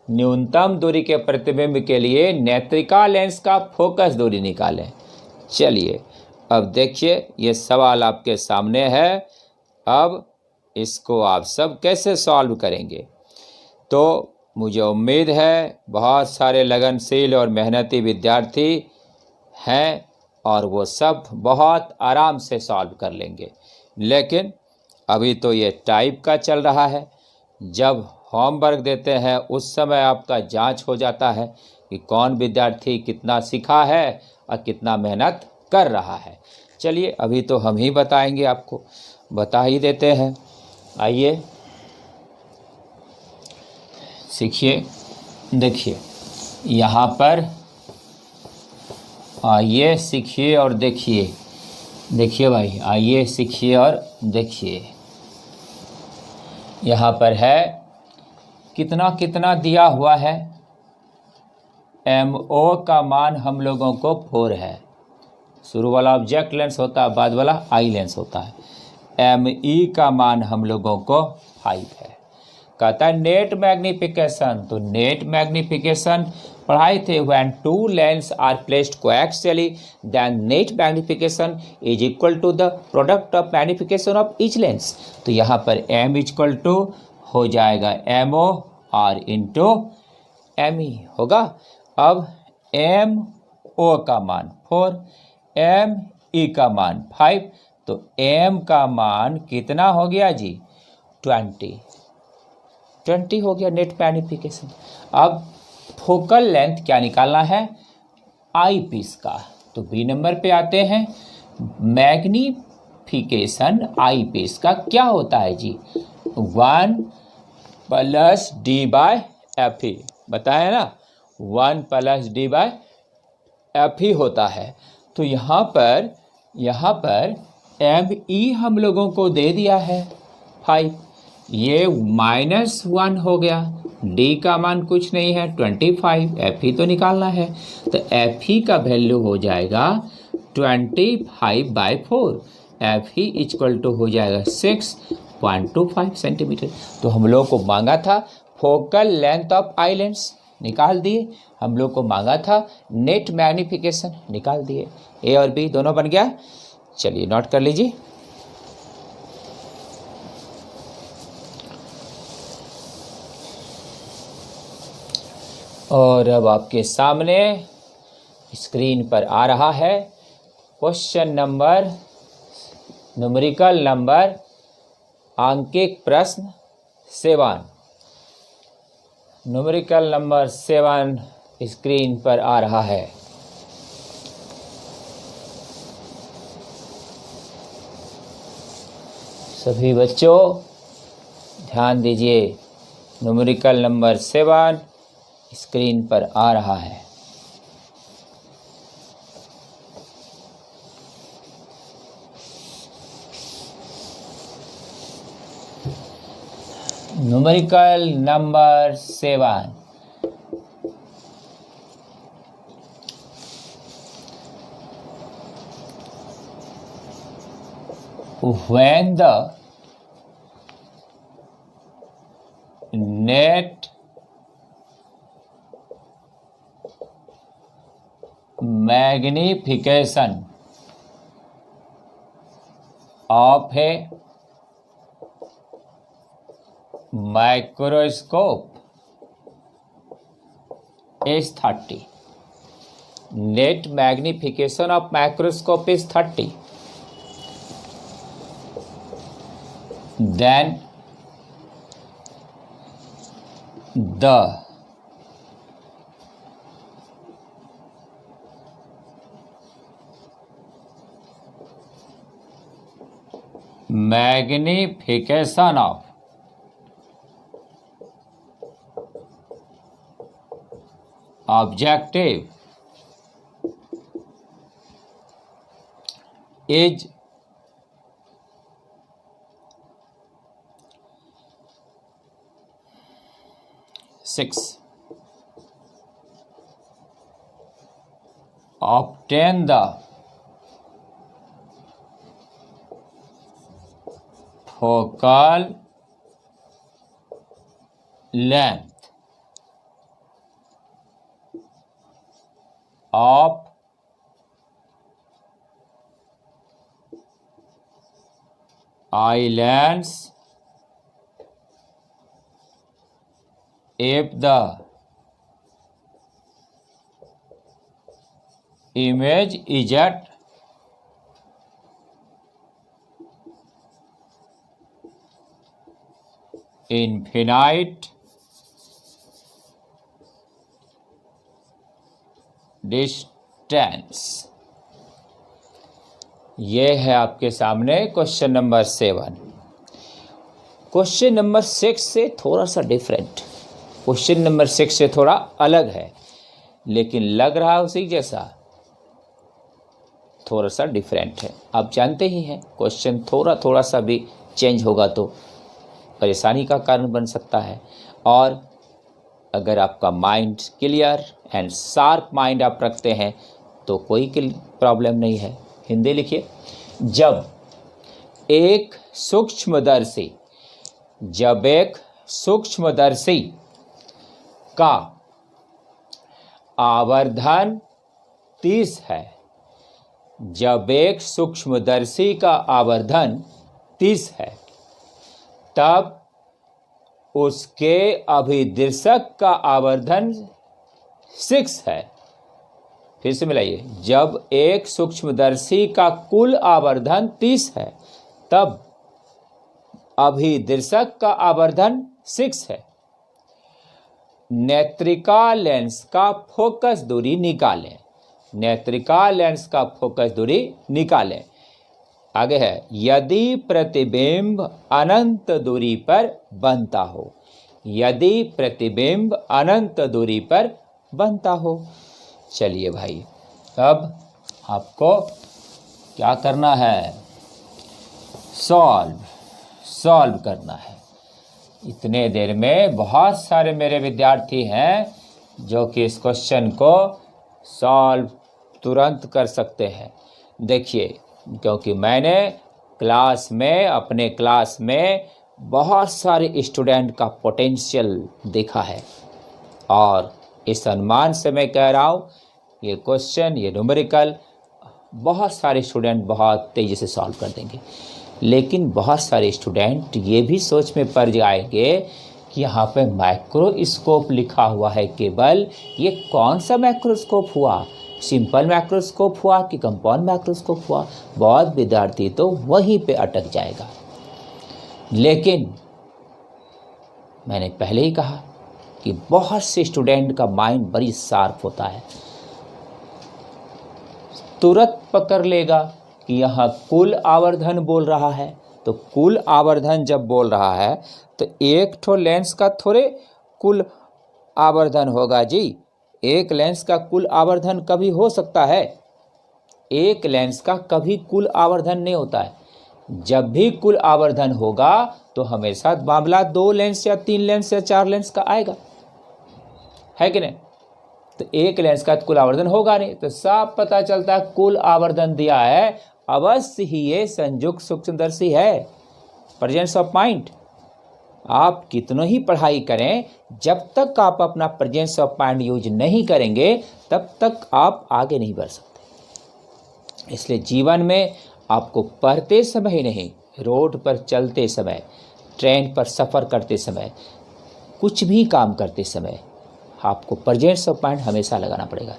न्यूनतम दूरी के प्रतिबिंब के लिए नेत्रिका लेंस का फोकस दूरी निकालें। चलिए अब देखिए, ये सवाल आपके सामने है। अब इसको आप सब कैसे सॉल्व करेंगे? तो मुझे उम्मीद है बहुत सारे लगनशील और मेहनती विद्यार्थी हैं और वो सब बहुत आराम से सॉल्व कर लेंगे। लेकिन अभी तो ये टाइप का चल रहा है। जब होमवर्क देते हैं उस समय आपका जांच हो जाता है कि कौन विद्यार्थी कितना सीखा है और कितना मेहनत कर रहा है। चलिए अभी तो हम ही बताएंगे, आपको बता ही देते हैं। आइए सीखिए, देखिए यहाँ पर आइए सीखिए और देखिए। देखिए भाई, आइए सीखिए और देखिए। यहाँ पर है कितना कितना दिया हुआ है। MO का मान हम लोगों को 4 है। शुरू वाला ऑब्जेक्ट लेंस होता है, बाद वाला आई लेंस होता है। ME का मान हम लोगों को 5 है। कहता है नेट मैग्निफिकेशन, तो नेट मैग्निफिकेशन पढ़ाए थे। When 2 lens are placed coaxially then net magnification is equal to the product of magnification of each lens. तो यहाँ पर M इक्वल टू हो जाएगा MO और इंटू ME होगा। अब MO का मान 4, ME का मान 5, तो M का मान कितना हो गया जी? 20 हो गया नेट मैग्निफिकेशन। अब फोकल लेंथ क्या निकालना है? आई पीस का। तो बी नंबर पे आते हैं। मैग्निफिकेशन आई पीस का क्या होता है जी? 1 + D/Fe बताया ना, 1 + D/Fe होता है। तो यहाँ पर ME हम लोगों को दे दिया है। 5, ये -1 हो गया, डी का मान कुछ नहीं है 25, एफ ही तो निकालना है, तो एफ ही का वैल्यू हो जाएगा 25/4, एफ ही इक्वल टू हो जाएगा 6.25 सेंटीमीटर। तो हम लोग को मांगा था focal length of eye lens, निकाल दिए। हम लोग को मांगा था नेट मैग्निफिकेशन, निकाल दिए। ए और बी दोनों बन गया। चलिए नोट कर लीजिए। और अब आपके सामने स्क्रीन पर आ रहा है क्वेश्चन नंबर, न्यूमेरिकल नंबर, आंकिक प्रश्न 7। न्यूमेरिकल नंबर 7 स्क्रीन पर आ रहा है। सभी बच्चों ध्यान दीजिए, न्यूमेरिकल नंबर 7 स्क्रीन पर आ रहा है। Numerical number 7, when the net magnification of a microscope is 30. Net magnification of microscope is 30. Then the magnification of objective is 6. Obtain the focal length of eye lens if the image is at infinite distance। ये है आपके सामने question number 7। Question number 6 से थोड़ा सा different, question number 6 से थोड़ा अलग है, लेकिन लग रहा है उसी जैसा, थोड़ा सा डिफरेंट है। आप जानते ही हैं क्वेश्चन थोड़ा सा भी चेंज होगा तो परेशानी का कारण बन सकता है। और अगर आपका mind clear and sharp mind आप रखते हैं तो कोई प्रॉब्लम नहीं है। हिंदी लिखिए। जब एक सूक्ष्मदर्शी का आवर्धन 30 है, जब एक सूक्ष्मदर्शी का आवर्धन 30 है, तब उसके अभिदर्शक का आवर्धन 6 है। फिर से मिलाइए। जब एक सूक्ष्मदर्शी का कुल आवर्धन 30 है, तब अभिदर्शक का आवर्धन 6 है। नेत्रिका लेंस का फोकस दूरी निकालें। नेत्रिका लेंस का फोकस दूरी निकालें। आगे है, यदि प्रतिबिंब अनंत दूरी पर बनता हो। यदि प्रतिबिंब अनंत दूरी पर बनता हो। चलिए भाई, अब आपको क्या करना है, सॉल्व। सॉल्व करना है। इतने देर में बहुत सारे मेरे विद्यार्थी हैं जो कि इस क्वेश्चन को सॉल्व तुरंत कर सकते हैं। देखिए, क्योंकि मैंने अपने क्लास में बहुत सारे स्टूडेंट का पोटेंशियल देखा है और इस अनुमान से मैं कह रहा हूँ ये क्वेश्चन, ये न्यूमेरिकल बहुत सारे स्टूडेंट बहुत तेज़ी से सॉल्व कर देंगे। लेकिन बहुत सारे स्टूडेंट ये भी सोच में पड़ जाएंगे कि यहाँ पे माइक्रोस्कोप लिखा हुआ है केवल, ये कौन सा माइक्रोस्कोप हुआ, सिंपल माइक्रोस्कोप हुआ कि कंपाउंड माइक्रोस्कोप हुआ। बहुत विद्यार्थी तो वहीं पे अटक जाएगा। लेकिन मैंने पहले ही कहा कि बहुत से स्टूडेंट का माइंड बड़ी शार्प होता है, तुरंत पकड़ लेगा कि यहाँ कुल आवर्धन बोल रहा है। तो कुल आवर्धन जब बोल रहा है तो एक ठो लेंस का थोड़े कुल आवर्धन होगा जी। एक लेंस का कुल आवर्धन कभी हो सकता है? एक लेंस का कभी कुल आवर्धन नहीं होता है। जब भी कुल आवर्धन होगा तो हमेशा मामला 2 लेंस या 3 लेंस या 4 लेंस का आएगा, है कि नहीं? तो एक लेंस का कुल आवर्धन होगा नहीं। तो साफ पता चलता है कुल आवर्धन दिया है, अवश्य ही ये संयुक्त सूक्ष्मदर्शी है। Presence of mind. आप कितनों ही पढ़ाई करें, जब तक आप अपना प्रेजेंस ऑफ माइंड यूज नहीं करेंगे तब तक आप आगे नहीं बढ़ सकते। इसलिए जीवन में आपको पढ़ते समय ही नहीं, रोड पर चलते समय, ट्रेन पर सफ़र करते समय, कुछ भी काम करते समय आपको प्रेजेंस ऑफ माइंड हमेशा लगाना पड़ेगा।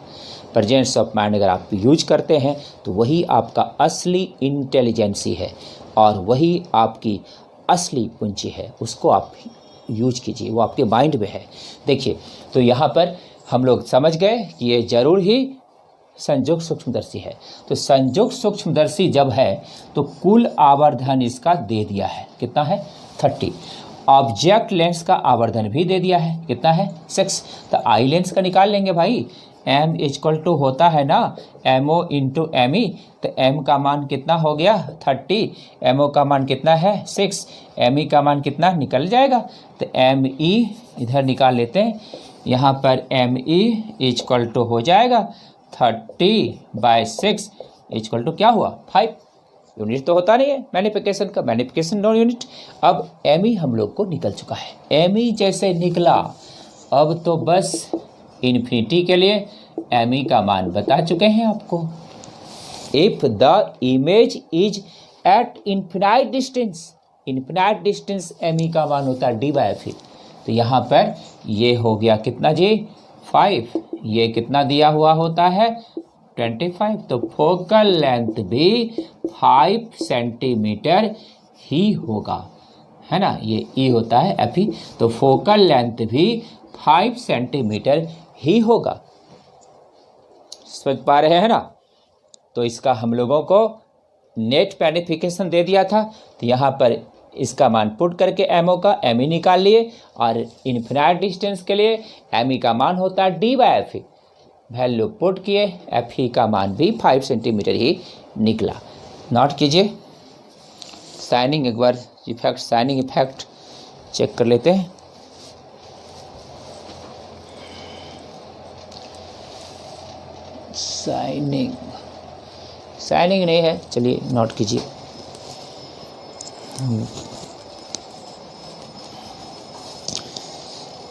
प्रेजेंस ऑफ माइंड अगर आप यूज करते हैं तो वही आपका असली इंटेलिजेंसी है और वही आपकी असली पूंजी है। उसको आप यूज कीजिए, वो आपके माइंड में है। देखिए, तो यहाँ पर हम लोग समझ गए कि ये जरूर ही संयुक्त सूक्ष्मदर्शी है। तो संयुक्त सूक्ष्मदर्शी जब है तो कुल आवर्धन इसका दे दिया है, कितना है? 30। ऑब्जेक्ट लेंस का आवर्धन भी दे दिया है, कितना है? 6। तो आई लेंस का निकाल लेंगे भाई। m इक्वल टू होता है ना MO इंटू ME। तो m का मान कितना हो गया? 30। MO का मान कितना है? 6। ME का मान कितना निकल जाएगा? तो ME इधर निकाल लेते हैं। यहाँ पर ME इक्वल टू हो जाएगा 30/6 इक्वल टू क्या हुआ? 5। यूनिट तो होता नहीं है मैग्निफिकेशन का, मैग्निफिकेशन नॉन यूनिट। अब ME हम लोग को निकल चुका है। ME जैसे निकला, अब तो बस इन्फिनिटी के लिए ME का मान बता चुके हैं आपको। If the image is at infinite distance ME का मान होता है D/F। तो यहाँ पर ये हो गया कितना जी? 5। ये कितना दिया हुआ होता है? 25। तो फोकल लेंथ भी 5 सेंटीमीटर ही होगा, है ना? ये E होता है FE। तो फोकल लेंथ भी 5 सेंटीमीटर ही होगा। समझ पा रहे हैं ना? तो इसका हम लोगों को नेट मैग्निफिकेशन दे दिया था। तो यहाँ पर इसका मान पुट करके MO का ME निकाल लिए और इन्फिनाइट डिस्टेंस के लिए ME का मान होता है D/F। वैल्यू पुट किए, FE का मान भी 5 सेंटीमीटर ही निकला। नोट कीजिए। साइनिंग एक बार इफेक्ट, साइनिंग इफेक्ट चेक कर लेते हैं। साइनिंग नहीं है, चलिए नोट कीजिए।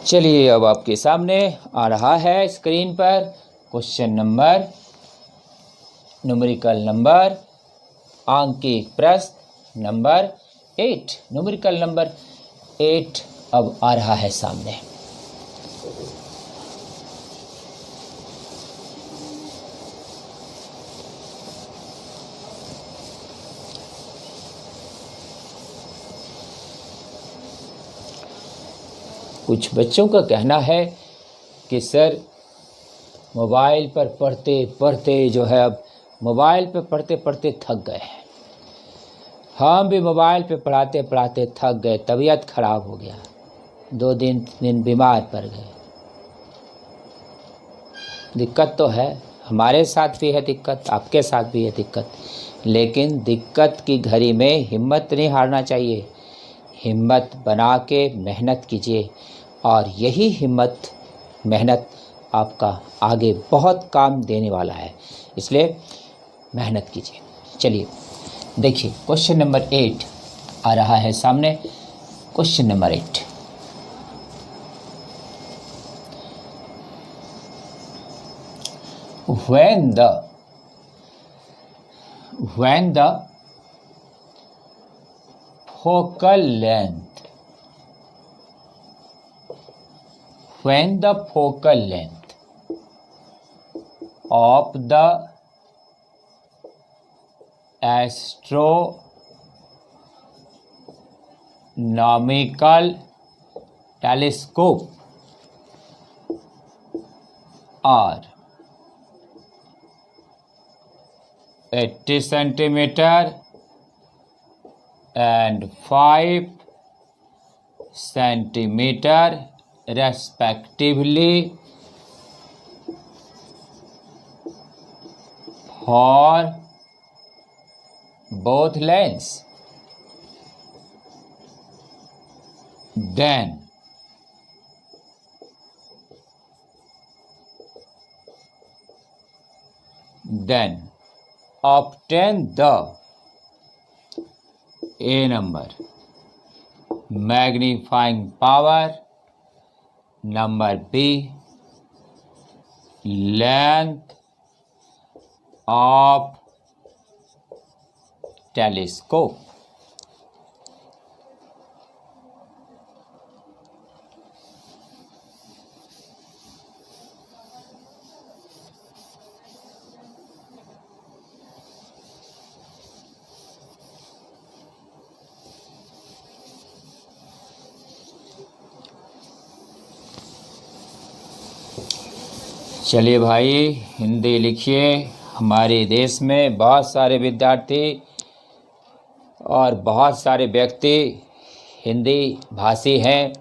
चलिए, अब आपके सामने आ रहा है स्क्रीन पर क्वेश्चन नंबर, न्यूमेरिकल नंबर, आंकिक प्रश्न नंबर 8। न्यूमेरिकल नंबर 8 अब आ रहा है सामने। कुछ बच्चों का कहना है कि सर मोबाइल पर पढ़ते पढ़ते जो है, अब मोबाइल पर पढ़ते पढ़ते थक गए हैं। हम भी मोबाइल पे पढ़ाते पढ़ाते थक गए, तबीयत खराब हो गया, 2 दिन बीमार पड़ गए। दिक्कत तो है, हमारे साथ भी है दिक्कत, आपके साथ भी है दिक्कत। लेकिन दिक्कत की घड़ी में हिम्मत नहीं हारना चाहिए। हिम्मत बना के मेहनत कीजिए और यही हिम्मत मेहनत आपका आगे बहुत काम देने वाला है, इसलिए मेहनत कीजिए। चलिए देखिए क्वेश्चन नंबर 8 आ रहा है सामने। Question number 8, when the focal length of the astronomical telescope are 80 centimeter and 5 centimeter respectively for both lengths, then obtain the A number magnifying power, number B length of telescope। चलिए भाई हिंदी लिखिए। हमारे देश में बहुत सारे विद्यार्थी और बहुत सारे व्यक्ति हिंदी भाषी हैं।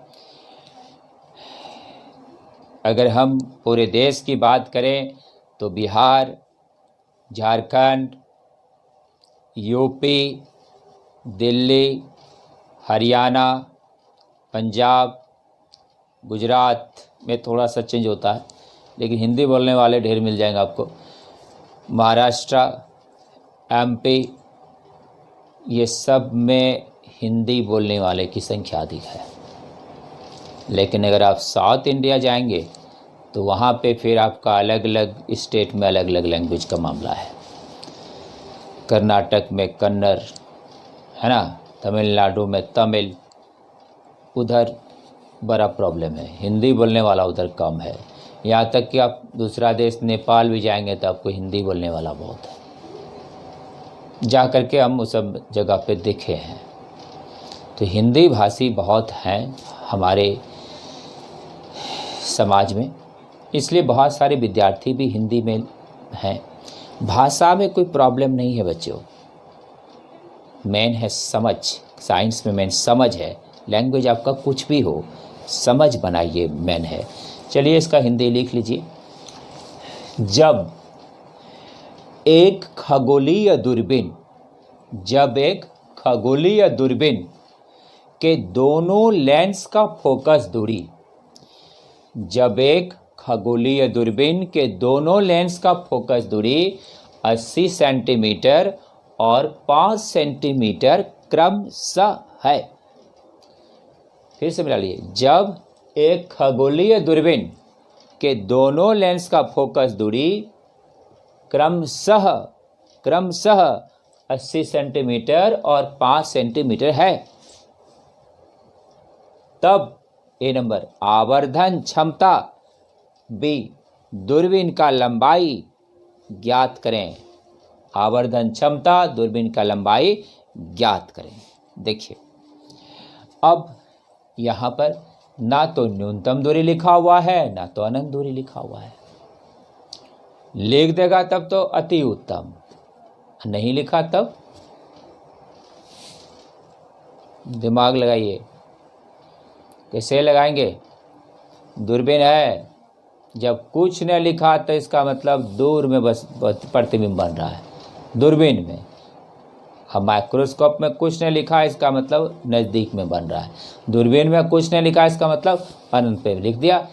अगर हम पूरे देश की बात करें तो बिहार, झारखंड, यूपी, दिल्ली, हरियाणा, पंजाब, गुजरात में थोड़ा सा चेंज होता है, लेकिन हिंदी बोलने वाले ढेर मिल जाएंगे आपको। महाराष्ट्र, एमपी, ये सब में हिंदी बोलने वाले की संख्या अधिक है। लेकिन अगर आप साउथ इंडिया जाएंगे तो वहाँ पे फिर आपका अलग अलग स्टेट में अलग अलग लैंग्वेज का मामला है। कर्नाटक में कन्नड़ है ना, तमिलनाडु में तमिल, उधर बड़ा प्रॉब्लम है, हिंदी बोलने वाला उधर कम है। यहाँ तक कि आप दूसरा देश नेपाल भी जाएंगे तो आपको हिंदी बोलने वाला बहुत है। जा कर के हम उस सब जगह पे देखे हैं। तो हिंदी भाषी बहुत हैं हमारे समाज में, इसलिए बहुत सारे विद्यार्थी भी हिंदी में हैं। भाषा में कोई प्रॉब्लम नहीं है बच्चों, मेन है समझ। साइंस में मेन समझ है। लैंग्वेज आपका कुछ भी हो, समझ बनाइए मेन है। चलिए इसका हिंदी लिख लीजिए। जब एक खगोलीय दूरबीन के दोनों लेंस का फोकस दूरी, जब एक खगोलीय दूरबीन के दोनों लेंस का फोकस दूरी 80 सेंटीमीटर और 5 सेंटीमीटर क्रमशः है। फिर से मिला लिए। जब एक खगोलीय दूरबीन के दोनों लेंस का फोकस दूरी क्रमशः 80 सेंटीमीटर और 5 सेंटीमीटर है, तब ए नंबर आवर्धन क्षमता, बी दूरबीन का लंबाई ज्ञात करें। आवर्धन क्षमता, दूरबीन का लंबाई ज्ञात करें। देखिए अब यहाँ पर ना तो न्यूनतम दूरी लिखा हुआ है ना तो अनंत दूरी लिखा हुआ है। लिख देगा तब तो अति उत्तम, नहीं लिखा तब दिमाग लगाइए। कैसे लगाएंगे? दूरबीन है, जब कुछ न लिखा तो इसका मतलब दूर में बस प्रतिबिंब बन रहा है दूरबीन में। हम माइक्रोस्कोप में कुछ नहीं लिखा है, इसका मतलब नज़दीक में बन रहा है। दूरबीन में कुछ नहीं लिखा है, इसका मतलब अनंत पे लिख दिया,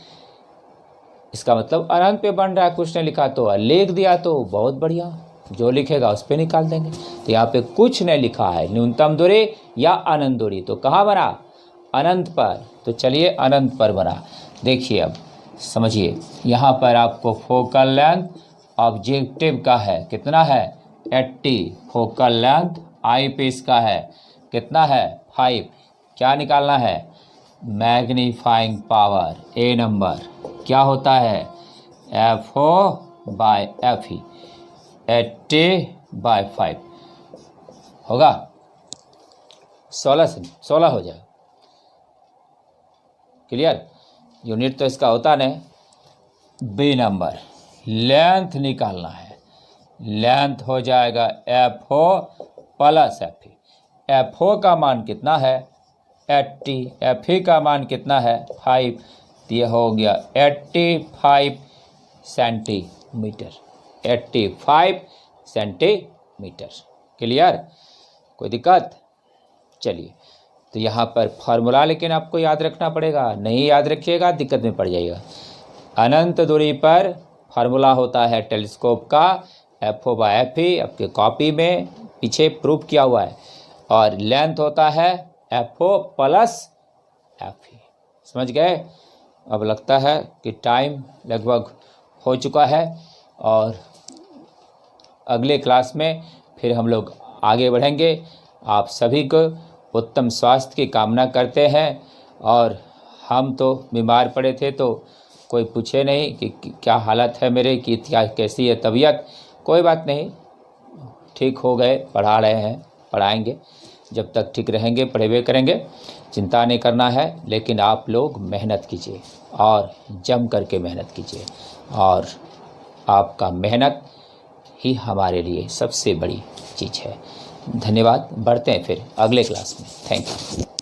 इसका मतलब अनंत पे बन रहा है। कुछ नहीं लिखा तो लिख दिया, तो बहुत बढ़िया, जो लिखेगा उस पर निकाल देंगे। तो यहाँ पे कुछ नहीं लिखा है, न्यूनतम दूरी या अनंत दूरी, तो कहाँ बना? अनंत पर। तो चलिए अनंत पर बना। देखिए अब समझिए, यहाँ पर आपको फोकल लेंथ ऑब्जेक्टिव का है, कितना है? 80। फोकल लेंथ आई पीस का है, कितना है? 5। क्या निकालना है? मैग्नीफाइंग पावर, ए नंबर क्या होता है? FO/FE, 80/5 होगा। 16 से 16 हो जाएगा। क्लियर? यूनिट तो इसका होता नहीं। बी नंबर लेंथ निकालना है, लेंथ हो जाएगा FO+FE। FO का मान कितना है? 80। FE का मान कितना है? 5। तो ये हो गया 85 सेंटीमीटर, 85 सेंटीमीटर। क्लियर? कोई दिक्कत? चलिए, तो यहाँ पर फार्मूला लेकिन आपको याद रखना पड़ेगा, नहीं याद रखिएगा दिक्कत में पड़ जाइएगा। अनंत दूरी पर फार्मूला होता है टेलीस्कोप का FO/FE, आपके कॉपी में पीछे प्रूफ किया हुआ है, और लेंथ होता है FO+FE। समझ गए? अब लगता है कि टाइम लगभग हो चुका है, और अगले क्लास में फिर हम लोग आगे बढ़ेंगे। आप सभी को उत्तम स्वास्थ्य की कामना करते हैं। और हम तो बीमार पड़े थे तो कोई पूछे नहीं कि क्या हालत है मेरे, कि क्या कैसी है तबीयत। कोई बात नहीं, ठीक हो गए, पढ़ा रहे हैं, पढ़ाएंगे, जब तक ठीक रहेंगे पढ़ेबे करेंगे, चिंता नहीं करना है। लेकिन आप लोग मेहनत कीजिए और जम करके मेहनत कीजिए, और आपका मेहनत ही हमारे लिए सबसे बड़ी चीज़ है। धन्यवाद। बढ़ते हैं फिर अगले क्लास में। Thank you.